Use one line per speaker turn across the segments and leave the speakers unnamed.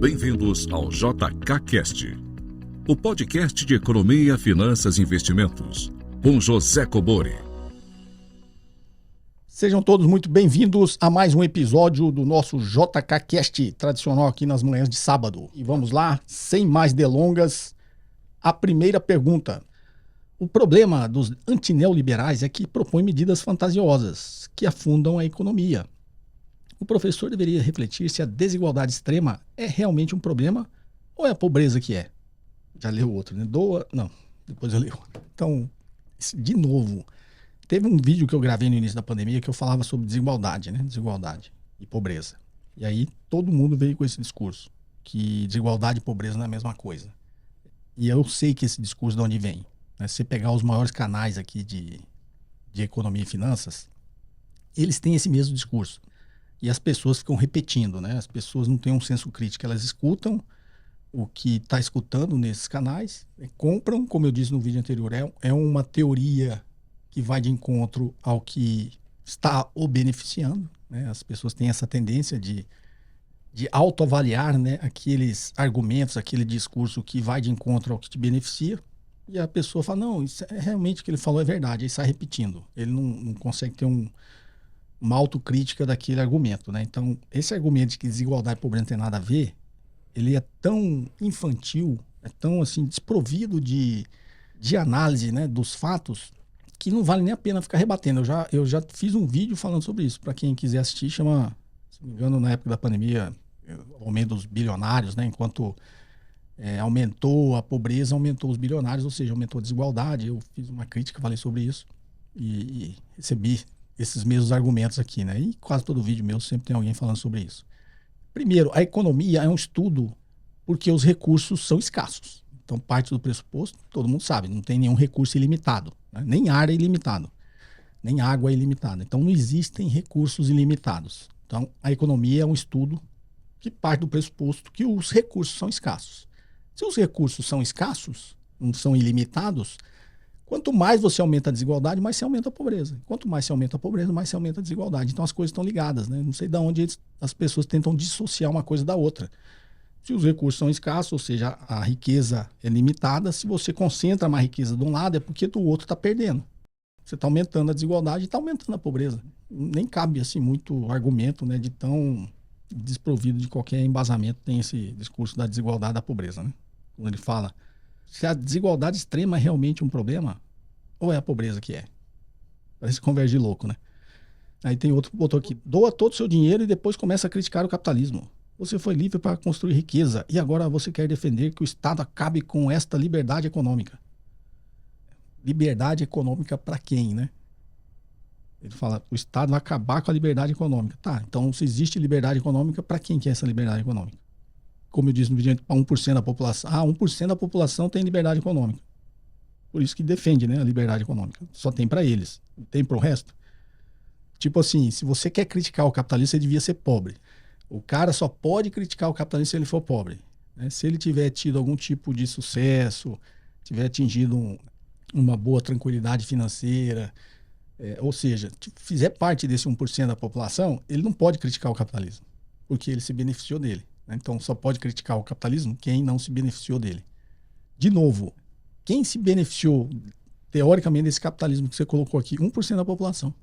Bem-vindos ao JKCast, o podcast de economia, finanças e investimentos, com José Cobori.
Sejam todos muito bem-vindos a mais um episódio do nosso JKCast, tradicional aqui nas manhãs de sábado. E vamos lá, sem mais delongas, a primeira pergunta. O problema dos antineoliberais é que propõem medidas fantasiosas que afundam a economia. O professor deveria refletir se a desigualdade extrema é realmente um problema ou é a pobreza que é. Já leu outro, né? Não, depois eu leio. Então, de novo, teve um vídeo que eu gravei no início da pandemia que eu falava sobre desigualdade, né? Desigualdade e pobreza. E aí todo mundo veio com esse discurso, que desigualdade e pobreza não é a mesma coisa. E eu sei que esse discurso de onde vem. Né? Se você pegar os maiores canais aqui de economia e finanças, eles têm esse mesmo discurso. E as pessoas ficam repetindo, né? As pessoas não têm um senso crítico. Elas escutam o que está escutando nesses canais, compram, como eu disse no vídeo anterior, é uma teoria que vai de encontro ao que está o beneficiando. Né? As pessoas têm essa tendência de autoavaliar, né, aqueles argumentos, aquele discurso que vai de encontro ao que te beneficia. E a pessoa fala, não, isso é realmente o que ele falou é verdade. Aí sai repetindo. Ele não consegue ter uma autocrítica daquele argumento, né? Então, esse argumento de que desigualdade e pobreza não tem nada a ver, ele é tão infantil, é tão assim, desprovido de análise, né, dos fatos, que não vale nem a pena ficar rebatendo. Eu já fiz um vídeo falando sobre isso, para quem quiser assistir, chama, se não me engano, na época da pandemia, o aumento dos bilionários, né? Enquanto aumentou a pobreza, aumentou os bilionários, ou seja, aumentou a desigualdade. Eu fiz uma crítica, falei sobre isso e recebi esses mesmos argumentos aqui, né? E quase todo vídeo meu sempre tem alguém falando sobre isso. Primeiro, a economia é um estudo porque os recursos são escassos. Então, parte do pressuposto, todo mundo sabe, não tem nenhum recurso ilimitado. Né? Nem ar é ilimitado, nem água é ilimitada. Então, não existem recursos ilimitados. Então, a economia é um estudo que parte do pressuposto que os recursos são escassos. Se os recursos são escassos, não são ilimitados, quanto mais você aumenta a desigualdade, mais você aumenta a pobreza. Quanto mais você aumenta a pobreza, mais você aumenta a desigualdade. Então as coisas estão ligadas, né? Não sei de onde as pessoas tentam dissociar uma coisa da outra. Se os recursos são escassos, ou seja, a riqueza é limitada, se você concentra mais riqueza de um lado, é porque do outro está perdendo. Você está aumentando a desigualdade e está aumentando a pobreza. Nem cabe assim muito argumento, né, de tão desprovido de qualquer embasamento tem esse discurso da desigualdade e da pobreza, né? Quando ele fala se a desigualdade extrema é realmente um problema ou é a pobreza que é. Parece convergir louco, né? Aí tem outro que botou aqui, doa todo o seu dinheiro e depois começa a criticar o capitalismo. Você foi livre para construir riqueza e agora você quer defender que o Estado acabe com esta liberdade econômica. Liberdade econômica para quem, né? Ele fala, o Estado vai acabar com a liberdade econômica. Tá, então se existe liberdade econômica, para quem que é essa liberdade econômica? Como eu disse no vídeo, para 1% da população. 1% da população tem liberdade econômica. Por isso que defende, né, a liberdade econômica. Só tem para eles, não tem para o resto. Tipo assim, se você quer criticar o capitalismo, você devia ser pobre. O cara só pode criticar o capitalismo se ele for pobre. Né? Se ele tiver tido algum tipo de sucesso, tiver atingido uma boa tranquilidade financeira, ou seja, fizer parte desse 1% da população, ele não pode criticar o capitalismo, porque ele se beneficiou dele. Então, só pode criticar o capitalismo quem não se beneficiou dele. De novo, quem se beneficiou, teoricamente, desse capitalismo que você colocou aqui? 1% da população.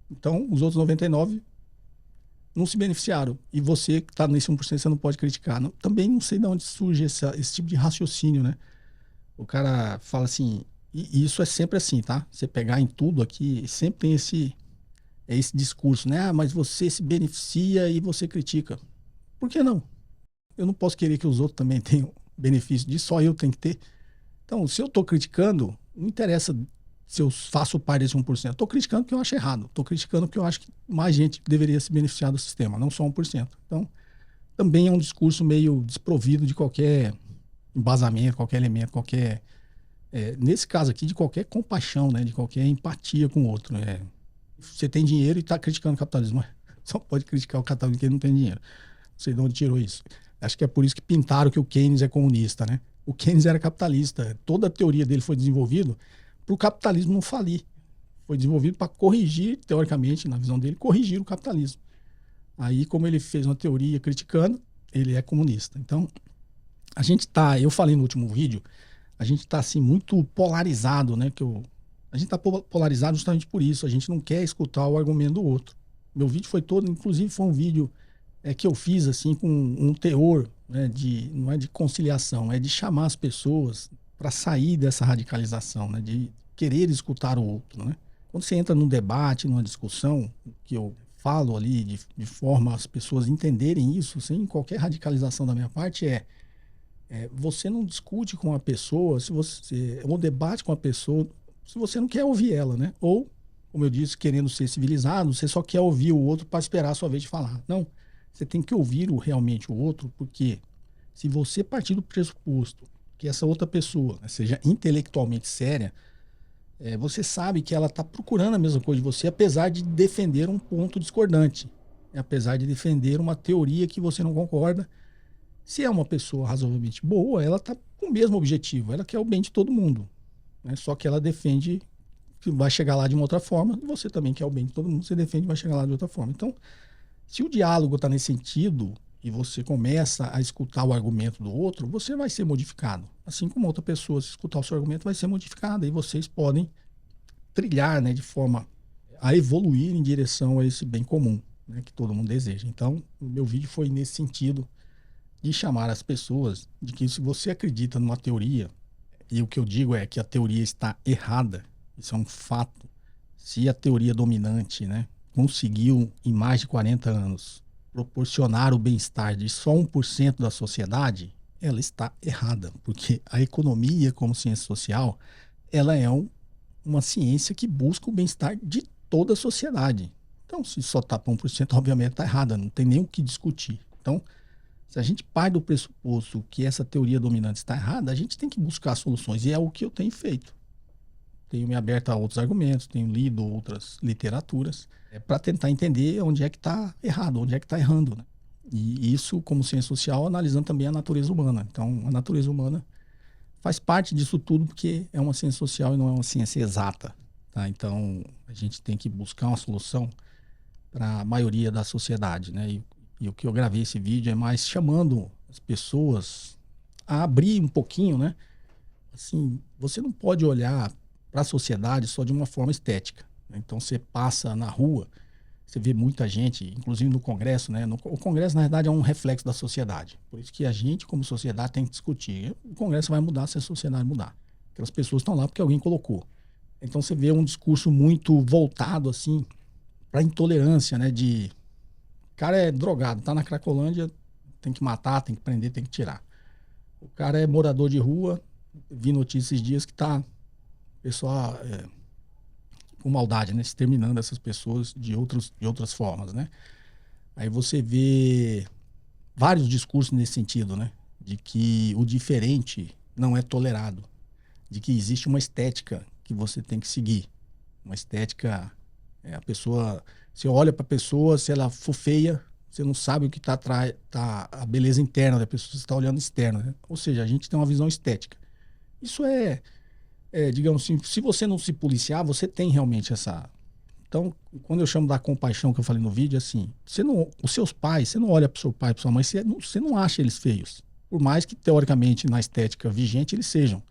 Então, os outros 99% não se beneficiaram. E você que está nesse 1%, você não pode criticar. Não, também não sei de onde surge esse tipo de raciocínio, né? O cara fala assim, e isso é sempre assim, tá? Você pegar em tudo aqui, sempre tem esse discurso, né? Mas você se beneficia e você critica. Por que não? Eu não posso querer que os outros também tenham benefício disso, só eu tenho que ter. Então, se eu estou criticando, não interessa se eu faço parte desse 1%. Estou criticando porque eu acho errado. Estou criticando porque eu acho que mais gente deveria se beneficiar do sistema, não só 1%. Então, também é um discurso meio desprovido de qualquer embasamento, qualquer elemento, qualquer... nesse caso aqui, de qualquer compaixão, né? De qualquer empatia com o outro. Você tem dinheiro e está criticando o capitalismo. Só pode criticar o capitalismo porque ele não tem dinheiro. Não sei de onde tirou isso. Acho que é por isso que pintaram que o Keynes é comunista, né? O Keynes era capitalista. Toda a teoria dele foi desenvolvida para o capitalismo não falir. Foi desenvolvido para corrigir, teoricamente, na visão dele, corrigir o capitalismo. Aí, como ele fez uma teoria criticando, ele é comunista. Então, eu falei no último vídeo, a gente tá assim muito polarizado, né? A gente tá polarizado justamente por isso, a gente não quer escutar o argumento do outro. Meu vídeo foi todo, inclusive foi um vídeo que eu fiz assim com um teor, né, não é de conciliação, é de chamar as pessoas para sair dessa radicalização, né, de querer escutar o outro, né? Quando você entra num debate, numa discussão, que eu falo ali de forma as pessoas entenderem isso, sem qualquer radicalização da minha parte, você não discute com a pessoa, ou debate com a pessoa, se você não quer ouvir ela, né? Ou, como eu disse, querendo ser civilizado, você só quer ouvir o outro para esperar a sua vez de falar. Não, você tem que ouvir realmente o outro, porque se você partir do pressuposto que essa outra pessoa, né, seja intelectualmente séria, você sabe que ela está procurando a mesma coisa de você, apesar de defender um ponto discordante, apesar de defender uma teoria que você não concorda. Se é uma pessoa razoavelmente boa, ela está com o mesmo objetivo, ela quer o bem de todo mundo, né? Só que ela defende que vai chegar lá de uma outra forma, e você também quer o bem de todo mundo, você defende que vai chegar lá de outra forma. Então, se o diálogo está nesse sentido e você começa a escutar o argumento do outro, você vai ser modificado. Assim como outra pessoa, se escutar o seu argumento, vai ser modificada e vocês podem trilhar, né, de forma a evoluir em direção a esse bem comum, né, que todo mundo deseja. Então, o meu vídeo foi nesse sentido de chamar as pessoas de que se você acredita numa teoria, e o que eu digo é que a teoria está errada, isso é um fato. Se a teoria dominante, né, conseguiu, em mais de 40 anos, proporcionar o bem-estar de só 1% da sociedade, ela está errada, porque a economia, como ciência social, ela é uma ciência que busca o bem-estar de toda a sociedade. Então, se só está para 1%, obviamente está errada, não tem nem o que discutir. Então, se a gente parte do pressuposto que essa teoria dominante está errada, a gente tem que buscar soluções, e é o que eu tenho feito. Tenho me aberto a outros argumentos, tenho lido outras literaturas, para tentar entender onde é que está errado, onde é que está errando, né? E isso, como ciência social, analisando também a natureza humana. Então, a natureza humana faz parte disso tudo, porque é uma ciência social e não é uma ciência exata, tá? Então, a gente tem que buscar uma solução para a maioria da sociedade, né? E o que eu gravei esse vídeo é mais chamando as pessoas a abrir um pouquinho, né? Assim, você não pode olhar para a sociedade só de uma forma estética, né? Então você passa na rua, você vê muita gente, inclusive no Congresso, né? O Congresso, na verdade, é um reflexo da sociedade. Por isso que a gente, como sociedade, tem que discutir. O Congresso vai mudar se a sociedade mudar. Aquelas pessoas estão lá porque alguém colocou. Então você vê um discurso muito voltado, assim, para intolerância, né? O cara é drogado, tá na Cracolândia, tem que matar, tem que prender, tem que tirar. O cara é morador de rua, vi notícias esses dias que tá pessoal com maldade, né? Exterminando essas pessoas de outras formas, né? Aí você vê vários discursos nesse sentido, né? De que o diferente não é tolerado, de que existe uma estética que você tem que seguir. Uma estética, a pessoa, você olha para a pessoa, se ela for feia, você não sabe o que está atrás, a beleza interna da pessoa, você está olhando externo, né? Ou seja, a gente tem uma visão estética. Isso digamos assim, se você não se policiar, você tem realmente essa... Então, quando eu chamo da compaixão que eu falei no vídeo, assim, os seus pais, você não olha para o seu pai, para sua mãe, você não acha eles feios. Por mais que, teoricamente, na estética vigente, eles sejam.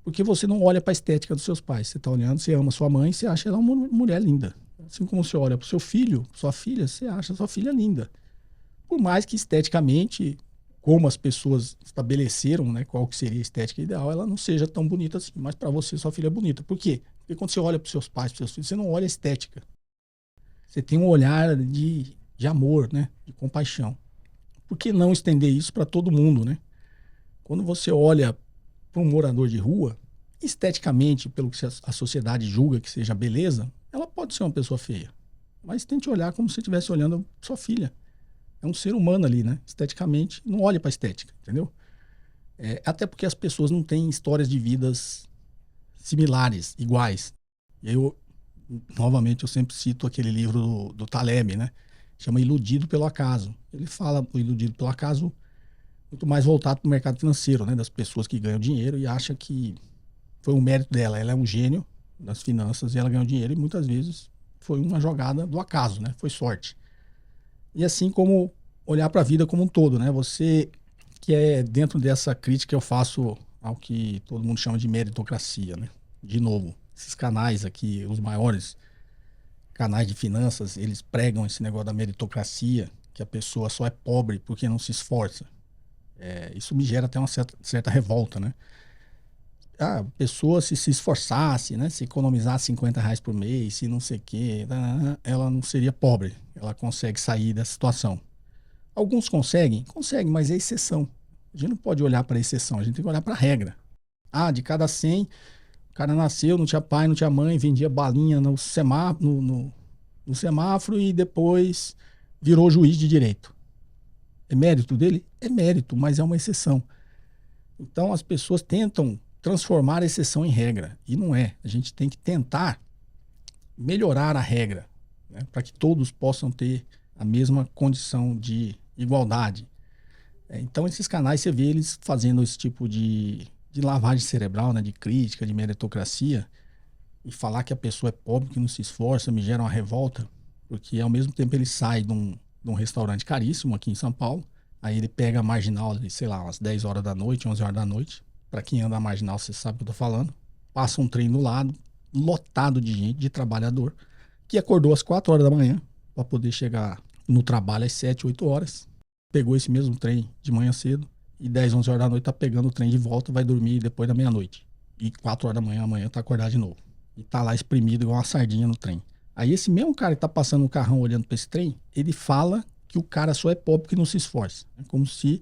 Porque você não olha para a estética dos seus pais. Você está olhando, você ama sua mãe, você acha ela uma mulher linda. Assim como você olha para o seu filho, sua filha, você acha sua filha linda. Por mais que esteticamente, como as pessoas estabeleceram, né, qual que seria a estética ideal, ela não seja tão bonita assim. Mas para você, sua filha é bonita. Por quê? Porque quando você olha para os seus pais, para os seus filhos, você não olha a estética. Você tem um olhar de amor, né, de compaixão. Por que não estender isso para todo mundo, né? Quando você olha para um morador de rua, esteticamente, pelo que a sociedade julga que seja beleza, ela pode ser uma pessoa feia. Mas tente olhar como se estivesse olhando sua filha. É um ser humano ali, né? Esteticamente, não olha para a estética, entendeu? Até porque as pessoas não têm histórias de vidas similares, iguais. E novamente, eu sempre cito aquele livro do Taleb, né? Chama Iludido pelo Acaso. Ele fala o Iludido pelo Acaso muito mais voltado para o mercado financeiro, né? Das pessoas que ganham dinheiro e acham que foi um mérito dela. Ela é um gênio das finanças e ela ganhou dinheiro e muitas vezes foi uma jogada do acaso, né? Foi sorte. E assim como olhar para a vida como um todo, né? Você que é dentro dessa crítica eu faço ao que todo mundo chama de meritocracia, né? De novo, esses canais aqui, os maiores canais de finanças, eles pregam esse negócio da meritocracia, que a pessoa só é pobre porque não se esforça. Isso me gera até uma certa revolta, né? A pessoa se esforçasse, né? Se economizasse R$ 50 por mês, se não sei o quê, ela não seria pobre. Ela consegue sair dessa situação. Alguns conseguem, mas é exceção. A gente não pode olhar para a exceção, a gente tem que olhar para a regra. De cada 100, o cara nasceu, não tinha pai, não tinha mãe, vendia balinha no semáforo e depois virou juiz de direito. É mérito dele? É mérito, mas é uma exceção. Então as pessoas tentam transformar a exceção em regra, e não é. A gente tem que tentar melhorar a regra, né, para que todos possam ter a mesma condição de igualdade. Então esses canais, você vê eles fazendo esse tipo de lavagem cerebral, né, de crítica, de meritocracia, e falar que a pessoa é pobre, que não se esforça, me gera uma revolta, porque ao mesmo tempo ele sai de um restaurante caríssimo aqui em São Paulo, aí ele pega a marginal, sei lá, umas 10 horas da noite, 11 horas da noite, para quem anda na marginal, você sabe o que eu tô falando, passa um trem do lado, lotado de gente, de trabalhador, que acordou às 4 horas da manhã para poder chegar no trabalho às 7, 8 horas, pegou esse mesmo trem de manhã cedo e 10, 11 horas da noite tá pegando o trem de volta, vai dormir depois da meia-noite. E 4 horas da manhã, amanhã tá acordado de novo. E tá lá espremido igual uma sardinha no trem. Aí esse mesmo cara que tá passando um carrão olhando para esse trem, ele fala que o cara só é pobre porque não se esforça. É como se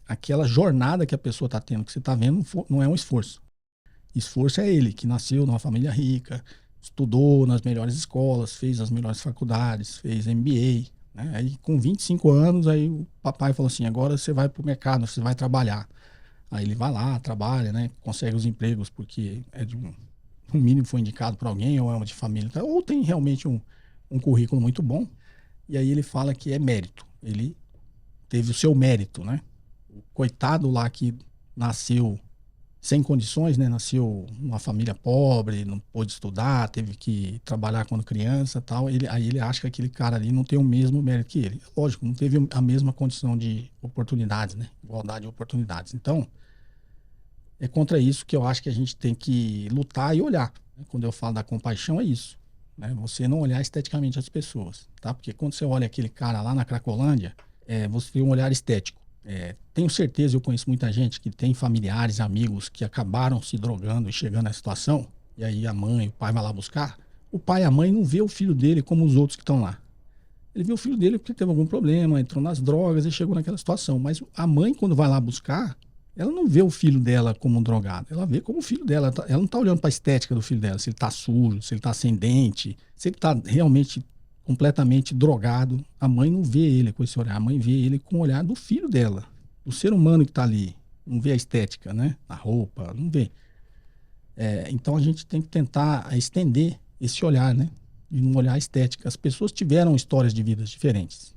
aquela jornada que a pessoa tá tendo, que você tá vendo, não é um esforço. Esforço é ele, que nasceu numa família rica, estudou nas melhores escolas, fez as melhores faculdades, fez MBA, né? Aí com 25 anos, aí o papai falou assim, agora você vai pro mercado, você vai trabalhar. Aí ele vai lá, trabalha, né? Consegue os empregos porque é de um mínimo foi indicado por alguém, ou é uma de família, ou tem realmente um currículo muito bom. E aí ele fala que é mérito. Ele teve o seu mérito, né? O coitado lá que nasceu sem condições, né? Nasceu numa família pobre, não pôde estudar, teve que trabalhar quando criança e tal. Aí ele acha que aquele cara ali não tem o mesmo mérito que ele. Lógico, não teve a mesma condição de oportunidades, né? Igualdade de oportunidades. Então, é contra isso que eu acho que a gente tem que lutar e olhar. Quando eu falo da compaixão, é isso, né? Você não olhar esteticamente as pessoas, tá? Porque quando você olha aquele cara lá na Cracolândia, você tem um olhar estético. Tenho certeza, eu conheço muita gente que tem familiares, amigos que acabaram se drogando e chegando nessa situação, e aí a mãe, o pai vai lá buscar. O pai e a mãe não vê o filho dele como os outros que estão lá. Ele vê o filho dele porque teve algum problema, entrou nas drogas e chegou naquela situação. Mas a mãe, quando vai lá buscar, ela não vê o filho dela como um drogado. Ela vê como o filho dela. Ela não está olhando para a estética do filho dela, se ele está sujo, se ele está sem dente, se ele está realmente completamente drogado. A mãe não vê ele com esse olhar. A mãe vê ele com o olhar do filho dela, do ser humano que está ali. Não vê a estética, né? A roupa, não vê. Então a gente tem que tentar estender esse olhar, né? E um olhar estético. As pessoas tiveram histórias de vidas diferentes.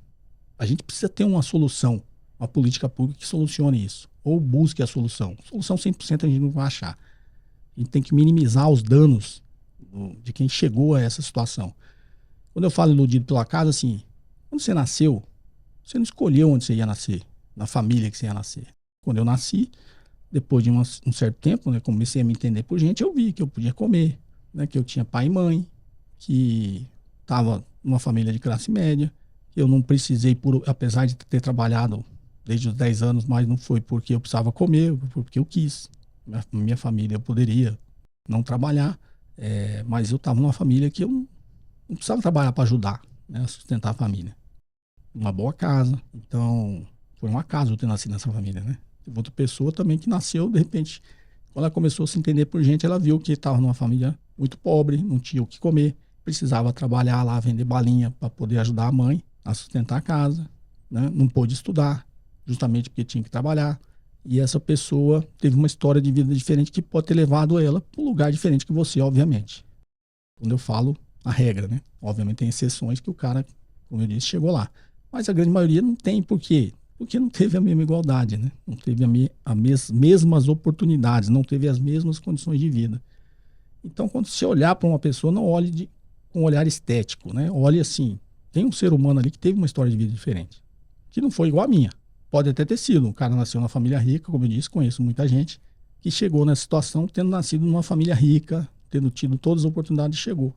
A gente precisa ter uma solução, uma política pública que solucione isso. Ou busque a solução. Solução 100% a gente não vai achar. A gente tem que minimizar os danos de quem chegou a essa situação. Quando eu falo iludido pela casa, assim, quando você nasceu, você não escolheu onde você ia nascer, na família que você ia nascer. Quando eu nasci, depois de um certo tempo, né, comecei a me entender por gente, eu vi que eu podia comer, né, que eu tinha pai e mãe, que estava numa família de classe média, que eu não precisei, apesar de ter trabalhado desde os 10 anos, mas não foi porque eu precisava comer, foi porque eu quis. Minha família, eu poderia não trabalhar, mas eu estava numa família que eu não precisava trabalhar para ajudar, né, a sustentar a família. Uma boa casa. Então, foi um acaso eu ter nascido nessa família, né? Teve outra pessoa também que nasceu, de repente, quando ela começou a se entender por gente, ela viu que estava numa família muito pobre, não tinha o que comer, precisava trabalhar lá, vender balinha para poder ajudar a mãe a sustentar a casa, né? Não pôde estudar, justamente porque tinha que trabalhar. E essa pessoa teve uma história de vida diferente que pode ter levado ela para um lugar diferente que você, obviamente. Quando eu falo a regra, né? Obviamente tem exceções que o cara, como eu disse, chegou lá. Mas a grande maioria não tem. Por quê? Porque não teve a mesma igualdade, né? Não teve as mesmas oportunidades, não teve as mesmas condições de vida. Então, quando você olhar para uma pessoa, não olhe com um olhar estético, né? Olhe assim, tem um ser humano ali que teve uma história de vida diferente. que não foi igual a minha. Pode até ter sido. O cara nasceu numa família rica, como eu disse, conheço muita gente que chegou nessa situação tendo nascido numa família rica, tendo tido todas as oportunidades e chegou.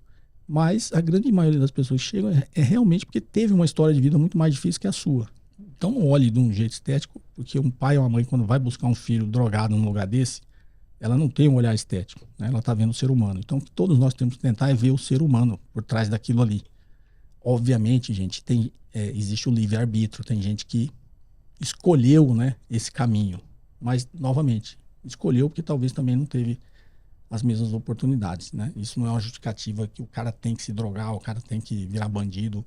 Mas a grande maioria das pessoas que chegam é realmente porque teve uma história de vida muito mais difícil que a sua. Então não olhe de um jeito estético, porque um pai ou uma mãe, quando vai buscar um filho drogado num lugar desse, ela não tem um olhar estético, né? Ela está vendo o ser humano. Então o que todos nós temos que tentar é ver o ser humano por trás daquilo ali. Obviamente, gente, existe o livre-arbítrio, tem gente que escolheu, né, esse caminho, mas, novamente, escolheu porque talvez também não teve as mesmas oportunidades, né? Isso não é uma justificativa que o cara tem que se drogar, o cara tem que virar bandido.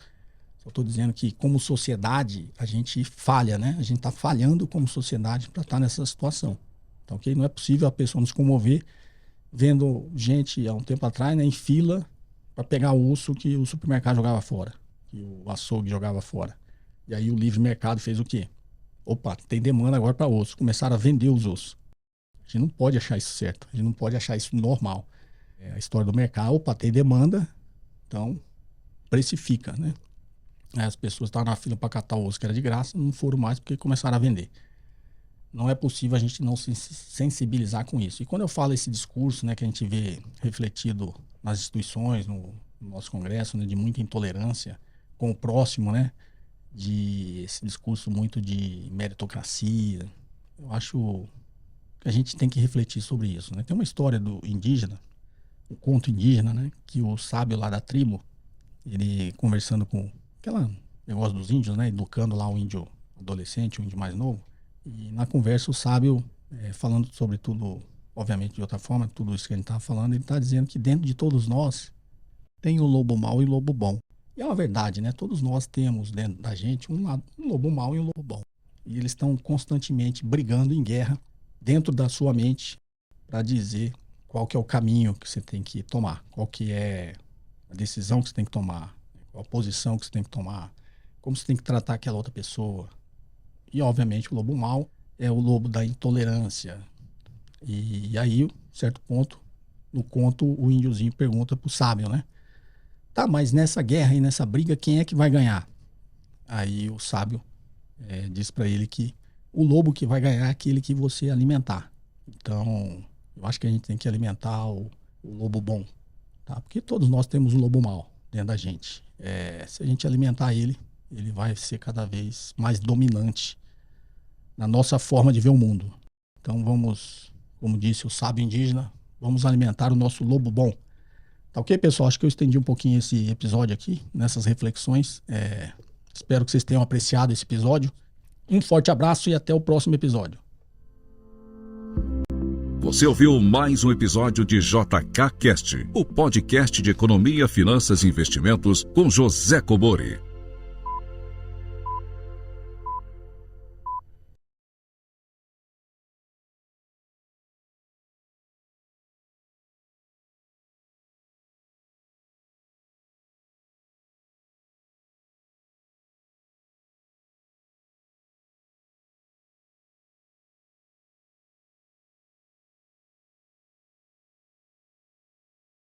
Eu estou dizendo que, como sociedade, a gente falha, né? A gente está falhando como sociedade para estar nessa situação. Então, okay? Não é possível a pessoa nos comover vendo gente, há um tempo atrás, né, em fila para pegar o osso que o supermercado jogava fora, que o açougue jogava fora. E aí o livre mercado fez o quê? Opa, tem demanda agora para osso. Começaram a vender os ossos. A gente não pode achar isso certo. A gente não pode achar isso normal. É a história do mercado. Opa, tem demanda, então precifica, né? Aí as pessoas estavam na fila para catar o osso que era de graça, não foram mais porque começaram a vender. Não é possível a gente não se sensibilizar com isso. E quando eu falo esse discurso, né, que a gente vê refletido nas instituições, no nosso Congresso, né, de muita intolerância com o próximo, né, de esse discurso muito de meritocracia, eu acho que a gente tem que refletir sobre isso, né? Tem uma história do indígena, o conto indígena, né, que o sábio lá da tribo, ele conversando com aquela negócio dos índios, né, educando lá o índio adolescente, o índio mais novo, e na conversa o sábio, falando sobre tudo, obviamente de outra forma, tudo isso que ele estava falando, ele está dizendo que dentro de todos nós tem o lobo mau e o lobo bom. E é uma verdade, né? Todos nós temos dentro da gente um lobo mau e um lobo bom. E eles estão constantemente brigando em guerra dentro da sua mente para dizer qual que é o caminho que você tem que tomar, qual que é a decisão que você tem que tomar, qual a posição que você tem que tomar, como você tem que tratar aquela outra pessoa. E, obviamente, o lobo mau é o lobo da intolerância. E aí, certo ponto, no conto, o índiozinho pergunta pro sábio, né? Tá, mas nessa guerra e nessa briga, quem é que vai ganhar? Aí o sábio diz para ele que o lobo que vai ganhar é aquele que você alimentar. Então, eu acho que a gente tem que alimentar o lobo bom, tá? Porque todos nós temos um lobo mau dentro da gente. Se a gente alimentar ele vai ser cada vez mais dominante na nossa forma de ver o mundo. Então vamos, como disse o sábio indígena, vamos alimentar o nosso lobo bom. Tá ok, pessoal? Acho que eu estendi um pouquinho esse episódio aqui, nessas reflexões. Espero que vocês tenham apreciado esse episódio. Um forte abraço e até o próximo episódio.
Você ouviu mais um episódio de JK Cast, o podcast de economia, finanças e investimentos com José Cobori.